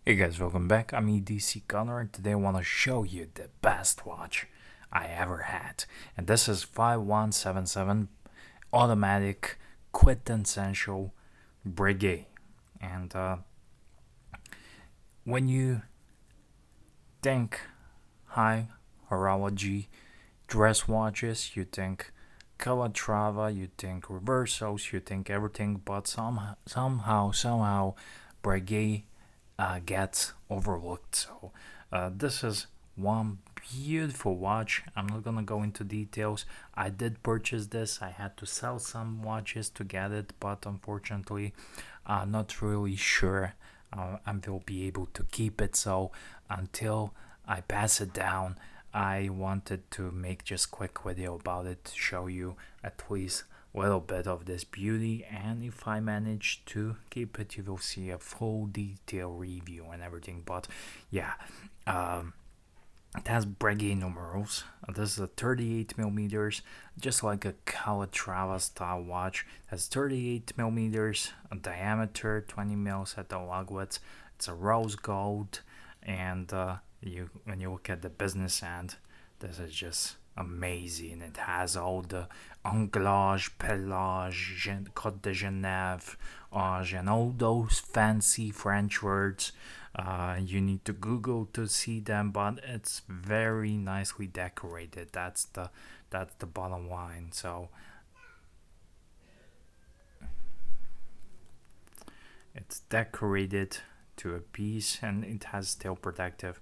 Hey guys, welcome back. I'm EDC Connor, and today I want to show you the best watch I ever had. And this is 5177 automatic quintessential Breguet. And when you think high horology dress watches, you think Calatrava, you think Reversos, you think everything, but somehow, Breguet gets overlooked. So this is one beautiful watch. I'm not gonna go into details. I did purchase this. I had to sell some watches to get it, but unfortunately, not really sure I will be able to keep it. So until I pass it down, I wanted to make just quick video about it to show you at least little bit of this beauty, and if I manage to keep it, you will see a full detail review and everything. But yeah, it has Breguet numerals. This is a 38 millimeters, just like a Calatrava style watch. It has 38 millimeters diameter, 20 mils at the lug width. It's a rose gold, and when you look at the business end, this is just amazing. It has all the Anglage, Pelage, Côte de Genève, and all those fancy French words. You need to Google to see them, but it's very nicely decorated. That's the bottom line. So it's decorated to a piece, and it has still protective.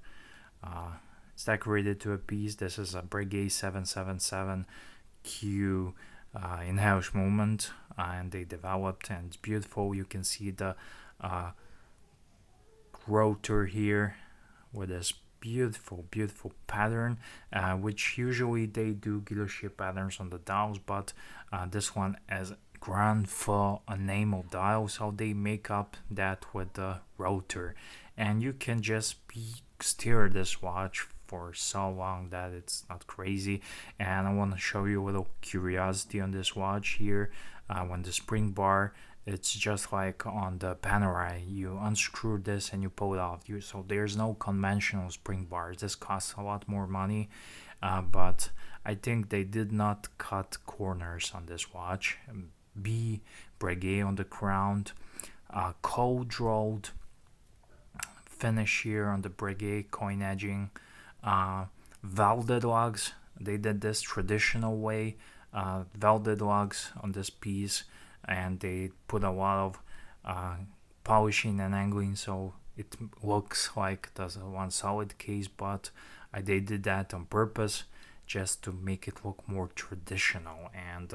It's decorated to a piece. This is a Breguet 777Q in-house movement, and they developed, and it's beautiful. You can see the rotor here with this beautiful pattern, which usually they do guilloche patterns on the dials, but this one has grand full enamel dial, so they make up that with the rotor, and you can just steer this watch for so long that it's not crazy. And I want to show you a little curiosity on this watch here. When the spring bar, it's just like on the Panerai, you unscrew this and you pull it off. So there's no conventional spring bars. This costs a lot more money, but I think they did not cut corners on this watch. B Breguet on the crown, cold rolled finish here on the Breguet coin edging, welded lugs. They did this traditional way, welded lugs on this piece, and they put a lot of polishing and angling, so it looks like there's one solid case, but they did that on purpose just to make it look more traditional. And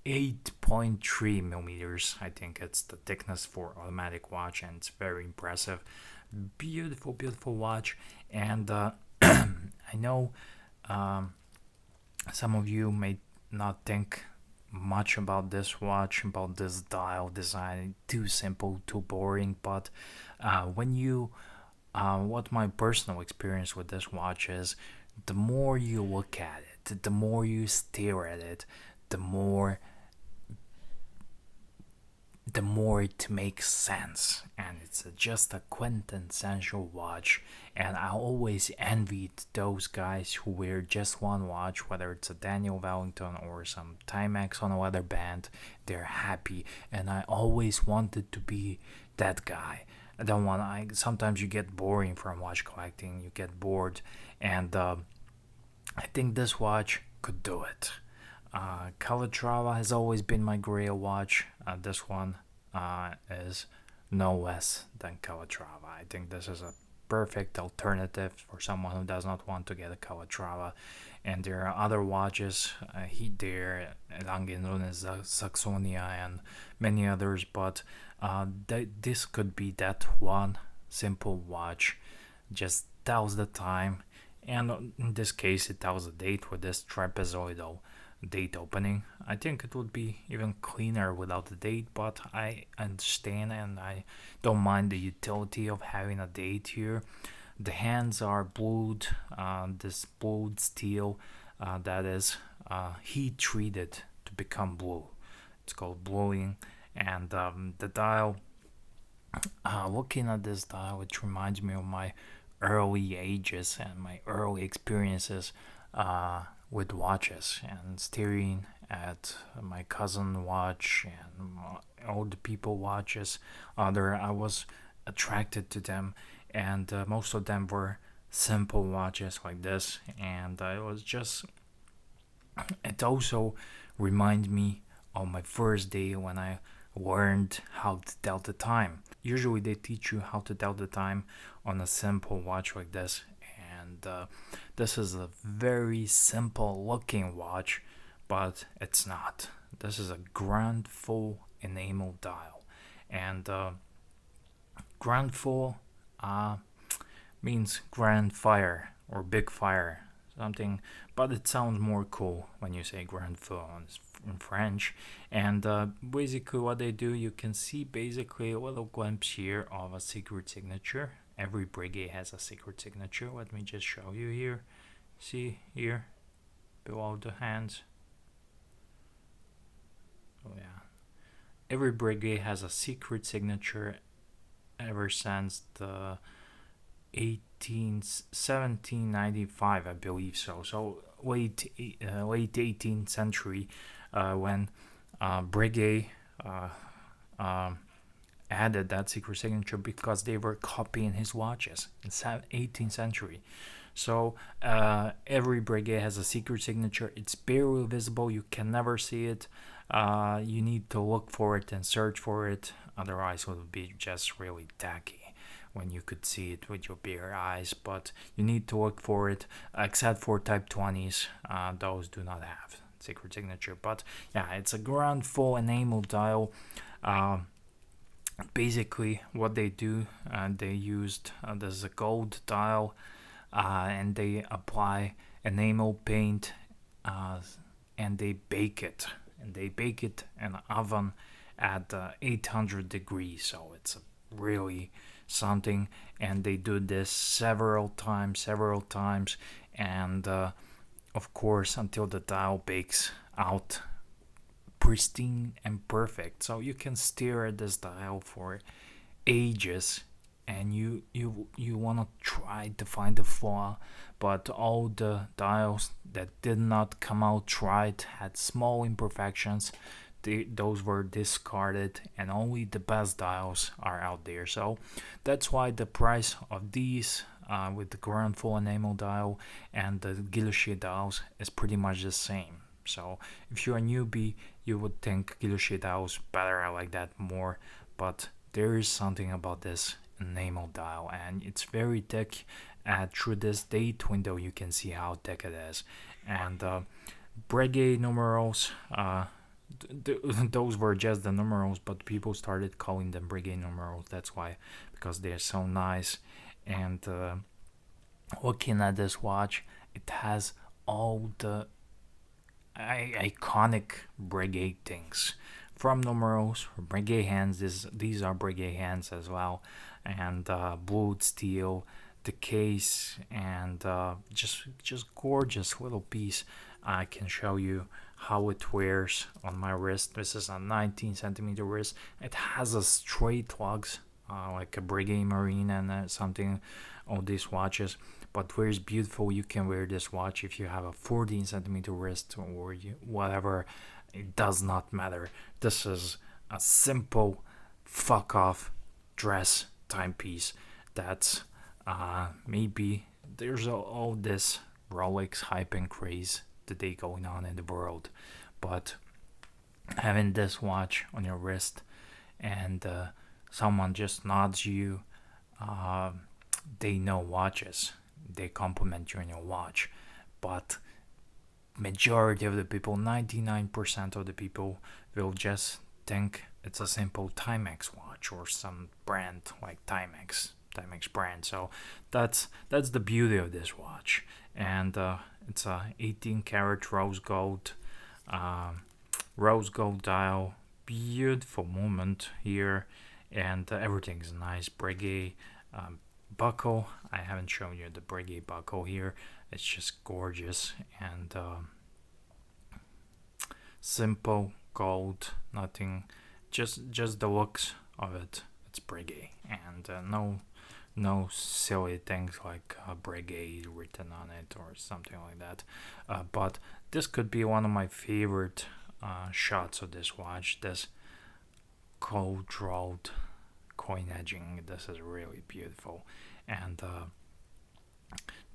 8.3 millimeters, I think it's the thickness for automatic watch, and it's very impressive. Beautiful watch. And I know some of you may not think much about this watch, about this dial design, too simple, too boring, but when you what my personal experience with this watch is, the more you look at it, the more you stare at it, the more it makes sense, and it's just a quintessential watch. And I always envied those guys who wear just one watch, whether it's a Daniel Wellington or some Timex on a leather band. They're happy, and I always wanted to be that guy. I don't want. Sometimes you get boring from watch collecting. You get bored, and I think this watch could do it. Calatrava has always been my grail watch. This one is no less than Calatrava. I think this is a perfect alternative for someone who does not want to get a Calatrava. And there are other watches, there, Lange Saxonia, and many others, but this could be that one simple watch. Just tells the time, and in this case, it tells the date with this trapezoidal date opening. I think it would be even cleaner without the date, but I understand, and I don't mind the utility of having a date here. The hands are blued, this blued steel that is heat treated to become blue. It's called bluing, and the dial Looking at this dial, it reminds me of my early ages and my early experiences uh, with watches and staring at my cousin watch and all the people watches. Other, I was attracted to them, and most of them were simple watches like this, and I was just. It also reminds me of my first day when I learned how to tell the time. Usually, they teach you how to tell the time on a simple watch like this, and this is a very simple looking watch, but it's not. This is a grand full enamel dial, and grand full uh, means grand fire or big fire, something, but it sounds more cool when you say grand feu in French. And basically, what they do, you can see basically a little glimpse here of a secret signature. Every brigade has a secret signature. Let me just show you here. See here below the hands. Oh, yeah. Every brigade has a secret signature ever since the 1795, I believe so. So late 18th century, when Breguet uh, um, added that secret signature because they were copying his watches in 18th century. So every Breguet has a secret signature. It's barely visible. You can never see it. You need to look for it and search for it. Otherwise, it would be just really tacky when you could see it with your bare eyes. But you need to look for it, except for Type 20s. Those do not have secret signature. But yeah, it's a grand full enamel dial. Basically, what they do, they used there's a gold dial, and they apply enamel paint, uh, and they bake it, in an oven at 800 degrees. So it's really something, and they do this several times, and of course until the dial bakes out pristine and perfect. So you can stare at this dial for ages, and you want to try to find the flaw, but all the dials that did not come out right had small imperfections. Those were discarded, and only the best dials are out there. So that's why the price of these, with the grand full enamel dial and the Guilloche dials, is pretty much the same. So if you're a newbie, you would think Guilloche dials better. I like that more, but there is something about this enamel dial, and it's very thick. Through this date window, you can see how thick it is. And Breguet numerals, those were just the numerals, but people started calling them Breguet numerals. That's why, because they're so nice. And looking at this watch, it has all the iconic Breguet things. From numerals, Breguet hands. These are Breguet hands as well, and blued steel, the case, and just gorgeous little piece. I can show you how it wears on my wrist. This is a 19 centimeter wrist. It has a straight lugs, like a Breguet Marine and something on these watches. But wears beautiful. You can wear this watch if you have a 14 centimeter wrist or whatever. It does not matter. This is a simple fuck off dress timepiece that's maybe there's all this Rolex hype and craze today going on in the world, but having this watch on your wrist and someone just nods you, uh, they know watches, they compliment you on your watch, but majority of the people, 99% of the people, will just think it's a simple Timex watch or some brand like Timex brand. So that's the beauty of this watch, and it's a 18 karat rose gold dial. Beautiful moment here, and everything's nice. Breguet buckle. I haven't shown you the Breguet buckle here. It's just gorgeous, and simple gold, nothing, just the looks of it. it's Breguet, and no silly things like Breguet written on it or something like that. But this could be one of my favorite shots of this watch. This cold rolled coin edging. This is really beautiful, and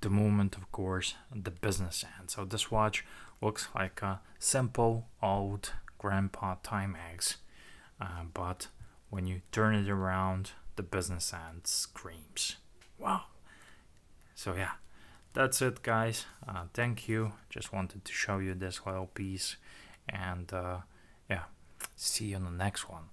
the movement, of course, the business end. So this watch looks like a simple old grandpa Timex, but when you turn it around, the business end screams. Wow. So yeah, that's it, guys. Thank you. Just wanted to show you this little piece, and yeah, see you on the next one.